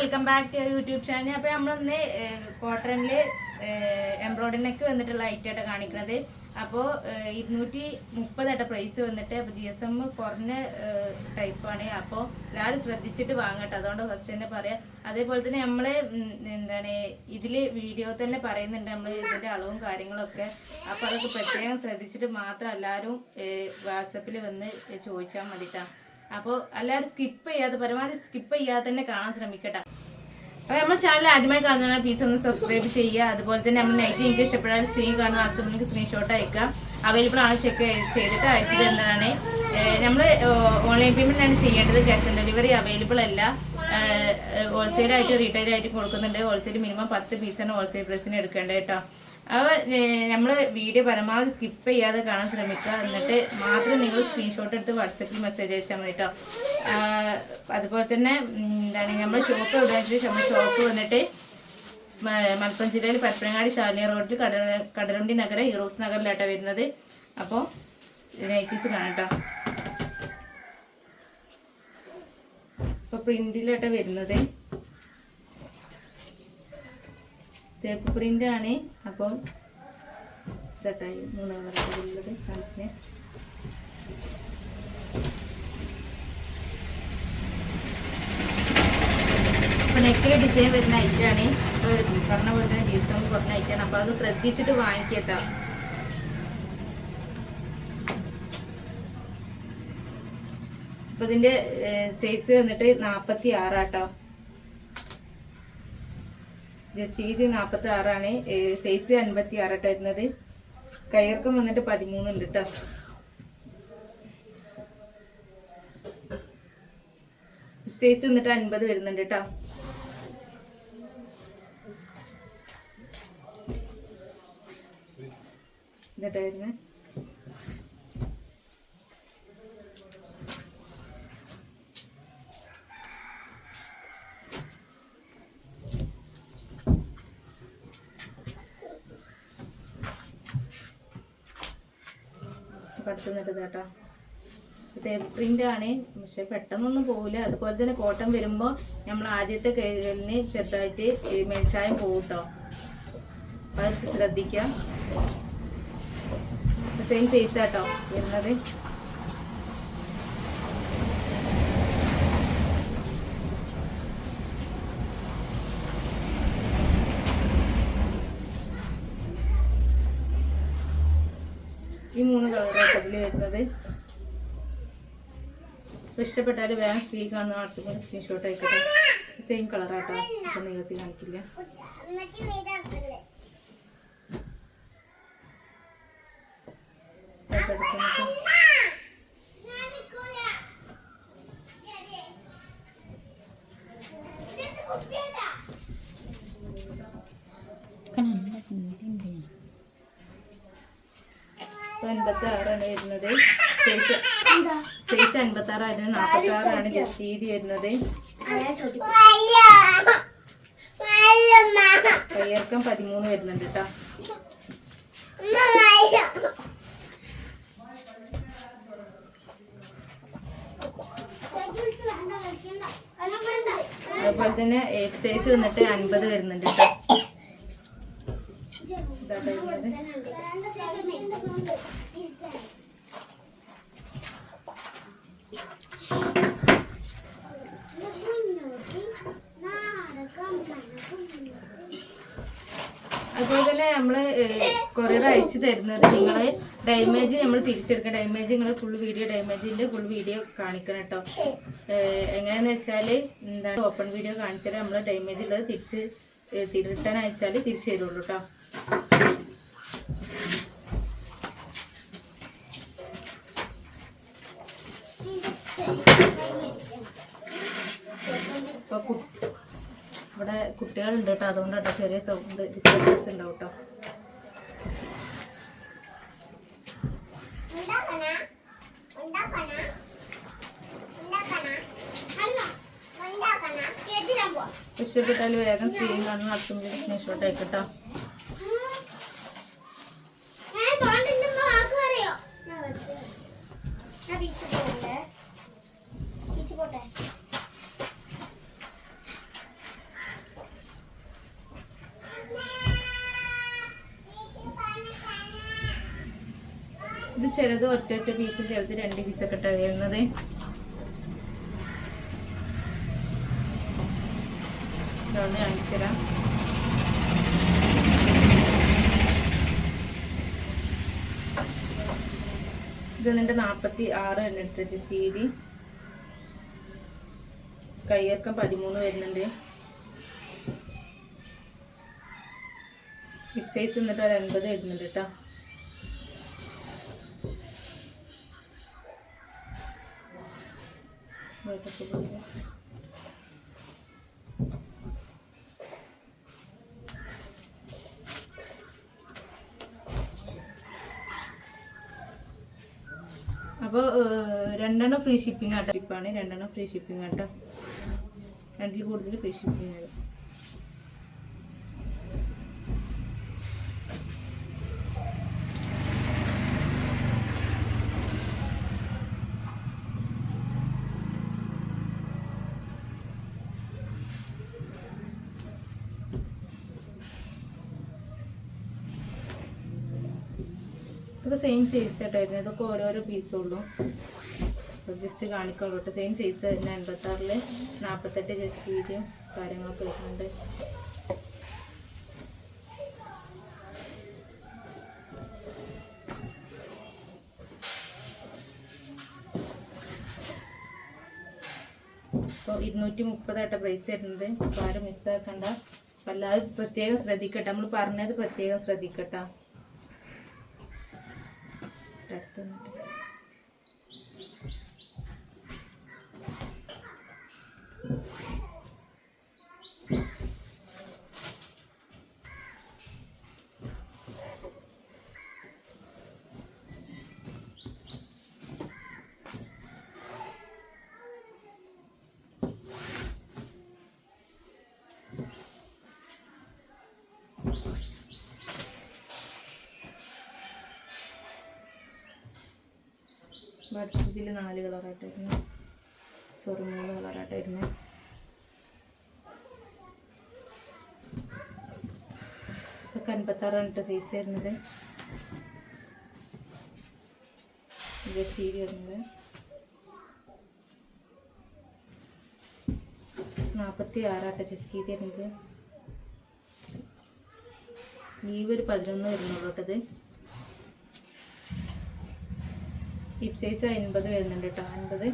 Welcome back to YouTube channel. അപ്പോൾ നമ്മളിന്ന് കോട്ടണിൽ എംബ്രോയിഡറി നെക്ക് വന്നിട്ടുള്ള ഐറ്റമായിട്ട് കാണിക്കുന്നത്. അപ്പോൾ 230 പ്രൈസ് വന്നിട്ട്. അപ്പോൾ GSM കുറഞ്ഞ ടൈപ്പാണ്. അപ്പോൾ എല്ലാവരും ശ്രദ്ധിച്ചിട്ട് വാങ്ങട്ടെ, അതുകൊണ്ട് ഫസ്റ്റ് തന്നെ പറയാം. അതേപോലെ തന്നെ നമ്മൾ ഇതിൽ വീഡിയോ തന്നെ പറയുന്നുണ്ട് നമ്മൾ ഇതിൻ്റെ അളവും കാര്യങ്ങളൊക്കെ. അപ്പോൾ അതൊക്കെ പ്രത്യേകം ശ്രദ്ധിച്ചിട്ട് മാത്രം എല്ലാവരും വാട്സപ്പിൽ വന്ന് ചോദിച്ചാൽ മതിട്ടാ. അപ്പോൾ എല്ലാവരും സ്കിപ്പ് ചെയ്യാതെ, പരമാവധി സ്കിപ്പ് ചെയ്യാതെ തന്നെ കാണാൻ ശ്രമിക്കട്ടെ. അപ്പോൾ നമ്മുടെ ചാനൽ ആദ്യമായി കാണുന്ന പ്ലീസ് ഒന്ന് സബ്സ്ക്രൈബ് ചെയ്യുക. അതുപോലെ തന്നെ നമ്മൾ നൈറ്റ് എനിക്ക് ഇഷ്ടപ്പെടാൻ സ്ക്രീൻ കാണുന്ന വാട്സപ്പിലേക്ക് സ്ക്രീൻഷോട്ട് അയക്കാം. അവൈലബിൾ ആണ്, ചെക്ക് ചെയ്തിട്ട് അയച്ചു തരുന്നതാണ്. നമ്മൾ ഓൺലൈൻ പേയ്മെൻ്റ് ആണ് ചെയ്യേണ്ടത്. ക്യാഷ് ഓൺ ഡെലിവറി അവൈലബിൾ അല്ല. ഹോൾസെയിലായിട്ട് റീറ്റെയിലായിട്ട് കൊടുക്കുന്നുണ്ട്. ഹോൾസെയിൽ മിനിമം 10 പീസാണ് ഹോൾസെയിൽ പ്രൈസിന് എടുക്കേണ്ടത് കേട്ടോ. അപ്പോൾ നമ്മൾ വീഡിയോ പരമാവധി സ്കിപ്പ് ചെയ്യാതെ കാണാൻ ശ്രമിക്കുക. എന്നിട്ട് മാത്രം നിങ്ങൾ സ്ക്രീൻഷോട്ട് എടുത്ത് വാട്സപ്പിൽ മെസ്സേജ് അയച്ചാൽ മതി കേട്ടോ. അതുപോലെ തന്നെ നമ്മൾ ഷോപ്പ് എവിടെയാണെന്ന് വെച്ചാൽ നമ്മൾ ഷോപ്പ് വന്നിട്ട് മലപ്പുറം ജില്ലയിൽ പരപ്പനങ്ങാടി ശാലിനി റോഡിൽ കടലുണ്ടി നഗരം യൂറോപ്സ് നഗറിലായിട്ടാണ് വരുന്നത്. അപ്പോൾ നൈറ്റീസ് കാണാം കേട്ടോ. അപ്പോൾ പ്രിന്റിലായിട്ടാണ് വരുന്നത്. തേപ്പ് പ്രിന്റ് ആണ്. അപ്പം ഇതായി 3 കളറുള്ളത് കാണിച്ചേ. അപ്പോൾ നെക്കിൽ ഡിസൈൻ വരുന്ന ഐറ്റാണ്. അപ്പോൾ പറഞ്ഞ പോലെ തന്നെ GSM കുറഞ്ഞ ഐറ്റാണ്. അപ്പോൾ അത് ശ്രദ്ധിച്ചിട്ട് വാങ്ങിക്കട്ടോ. അപ്പോൾ ഇതിൻ്റെ സൈസ് വന്നിട്ട് 46 ആട്ടോ. ജസ്റ്റ് വീതി 46 സൈസ് 56 വരുന്നത്. കയർക്കം വന്നിട്ട് 13 ഉണ്ട് കേട്ടോ. സൈസ് വന്നിട്ട് 50 വരുന്നുണ്ട് കേട്ടോ. ഇതാ വരുന്നത്. കടുത്തുന്നിട്ട് കേട്ടോ. തേപ്പ് പ്രിന്റ് ആണ്, പക്ഷെ പെട്ടെന്നൊന്നും പോകില്ല. അതുപോലെ തന്നെ കോട്ടൺ വരുമ്പോൾ നമ്മൾ ആദ്യത്തെ കൈകളിന് ചെറുതായിട്ട് മേൽച്ചായം പോകും കേട്ടോ. അപ്പോൾ അത് ശ്രദ്ധിക്കാം. സെയിം സൈസ് ആട്ടോ വരുന്നത്. ഈ 3 കളറാണ് അതിൽ വരുന്നത്. അപ്പോൾ ഇഷ്ടപ്പെട്ടാൽ വേഗം സ്ക്രീൻ കാണുന്ന വാട്സപ്പിൽ സ്ക്രീൻഷോട്ട് ആയിക്കോട്ടെ. സെയിം കളറാട്ടോ. അപ്പം നീളത്തിൽ കാണിക്കില്ല. അപ്പോൾ 56 വരുന്നത്. സൈസ് 56 46 ജസ്റ്റ് രീതി വരുന്നത്. കയ്യിറക്കം 13 വരുന്നുണ്ട് കേട്ടോ. അതുപോലെ തന്നെ സൈസ് വന്നിട്ട് 50 വരുന്നുണ്ട് കേട്ടോ. ഇതാട്ടോ വരുന്നത്. അതുപോലെ തന്നെ നമ്മൾ കൊറിയർ അയച്ചു തരുന്നത് നിങ്ങൾ ഡാമേജ് നമ്മൾ തിരിച്ചെടുക്കുക. ഡാമേജ് നിങ്ങൾ ഫുൾ വീഡിയോ കാണിക്കണം കേട്ടോ. എങ്ങനെയാണെന്ന് വെച്ചാൽ എന്താണ് ഓപ്പൺ വീഡിയോ കാണിച്ചാൽ നമ്മൾ ഡാമേജ് ഉള്ളത് തിരിച്ച് റിട്ടേൺ അയച്ചാൽ തിരിച്ചു തരുള്ളൂ കേട്ടോ. അപ്പോൾ ഇവിടെ കുട്ടികളുണ്ട് കേട്ടോ, അതുകൊണ്ടാട്ടോ ചെറിയ സൗണ്ട് ഡിസ്റ്റർബൻസ് ഉണ്ടാവും കേട്ടോ. ഇഷ്ടപ്പെട്ടാൽ വേഗം സ്ക്രീൻ കാണുന്ന വാട്സപ്പിൽ സ്ക്രീൻഷോട്ട് അയക്കട്ടോ. ഇത് ചിലത് ഒറ്റ പീസ്, ചിലത് 2 പീസൊക്കെ ഇട്ടാണ് വരുന്നത്. ഇതൊന്ന് കാണിച്ചു തരാം. ഇത് എന്നിട്ട് 46 എടുത്തിട്ട് CD. കയ്യിറക്കം 13 വരുന്നുണ്ട്. ഹിപ് സൈസ് എന്നിട്ട് 50 വരുന്നുണ്ട് കേട്ടോ. അപ്പോൾ 2 ഫ്രീ ഷിപ്പിംഗ് ആട്ടോ. ഷിപ്പാണ് 2 ഫ്രീ ഷിപ്പിംഗ് ആട്ടോ. 2 കൂടുതൽ ഫ്രീ ഷിപ്പിംഗ് ആണ്. ഇതൊക്കെ സെയിം സൈസ് ആയിട്ടായിരുന്നു. ഇതൊക്കെ ഓരോരോ പീസുള്ളൂ. ജസ്റ്റ് കാണിക്കുള്ളൂ കേട്ടോ. സെയിം സൈസ് തന്നെ 86-ൽ 48 ജസ്റ്റ് വീഡിയോ കാര്യങ്ങളൊക്കെ വരുന്നുണ്ട്. അപ്പോൾ 230 പ്രൈസ് വരുന്നത്. അപ്പോൾ ആരും മിസ്സാക്കണ്ട. അപ്പോൾ എല്ലാവരും പ്രത്യേകം ശ്രദ്ധിക്കട്ടെ. നമ്മൾ പറഞ്ഞത് പ്രത്യേകം ശ്രദ്ധിക്കട്ടെ. അടുത്ത് വന്നിട്ട് ഇതിൽ 4 കളറായിട്ടായിരുന്നു. സോറി 3 കളറായിട്ടായിരുന്നു. ഇതൊക്കെ 56 സൈസ് വരുന്നത്. ഇത് സീരി വരുന്നത് 46 ജസ്റ്റ് ചെയ്ത് വരുന്നത്. സ്ലീവ് ഒരു 11 വരുന്നുള്ളൂ കേട്ടത്. ഹിപ് സൈസ് 50 വരുന്നുണ്ട് കേട്ടോ. 50.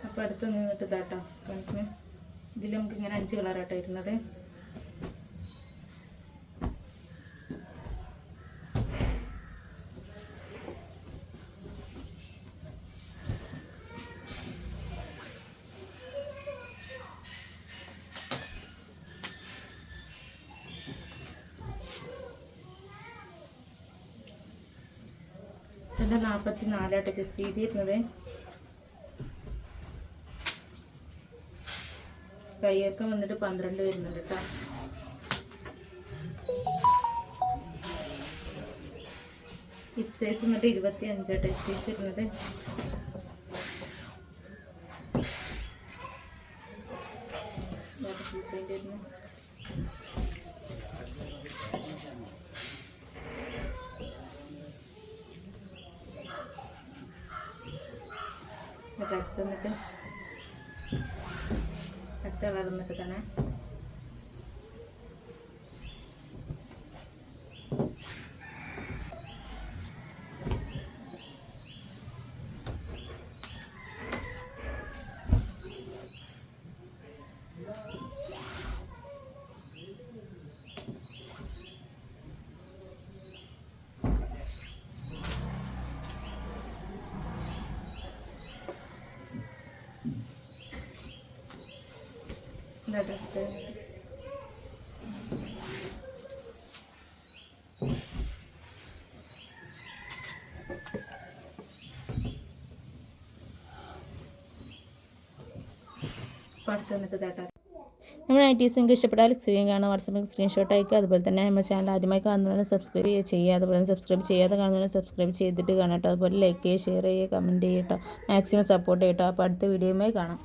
അപ്പോൾ അടുത്ത് നിന്നിട്ട് ഇതാട്ടോ കാണിക്കണേ. ഇതിൽ നമുക്ക് ഇങ്ങനെ 5 കളറാട്ടോ വരുന്നത്. ഇതിൻ്റെ 44 ജസ്റ്റ് ചെയ്തിരുന്നത്. കയ്യൊക്കെ വന്നിട്ട് 12 വരുന്നുണ്ട് കേട്ടോ. ഹിപ് സൈസ് വന്നിട്ട് 25 ടച്ച് പീസ് വരുന്നത്. അടുത്ത് വന്നിട്ട് അടുത്ത കളർ വന്നിട്ട് തന്നെ എടുത്ത് പുറത്ത് വന്നിട്ട് തട്ടാം. നമ്മുടെ നൈറ്റീസ് നിങ്ങൾക്ക് ഇഷ്ടപ്പെട്ടാൽ സ്ക്രീൻ കാണാൻ വാട്സാപ്പിൽ സ്ക്രീൻഷോട്ട് അയക്കുക. അതുപോലെ തന്നെ നമ്മുടെ ചാനൽ ആദ്യമായി കാണുന്നവരെ സബ്സ്ക്രൈബ് ചെയ്യുക. അതുപോലെ തന്നെ സബ്സ്ക്രൈബ് ചെയ്യാതെ കാണുന്നവരെ സബ്സ്ക്രൈബ് ചെയ്തിട്ട് കാണാം കേട്ടോ. അതുപോലെ ലൈക്ക് ചെയ്യുക, ഷെയർ ചെയ്യുക, കമൻറ്റ് ചെയ്യുക കേട്ടോ. മാക്സിമം സപ്പോർട്ട് ചെയ്യട്ടോ. അപ്പോൾ അടുത്ത വീഡിയോയുമായി കാണാം.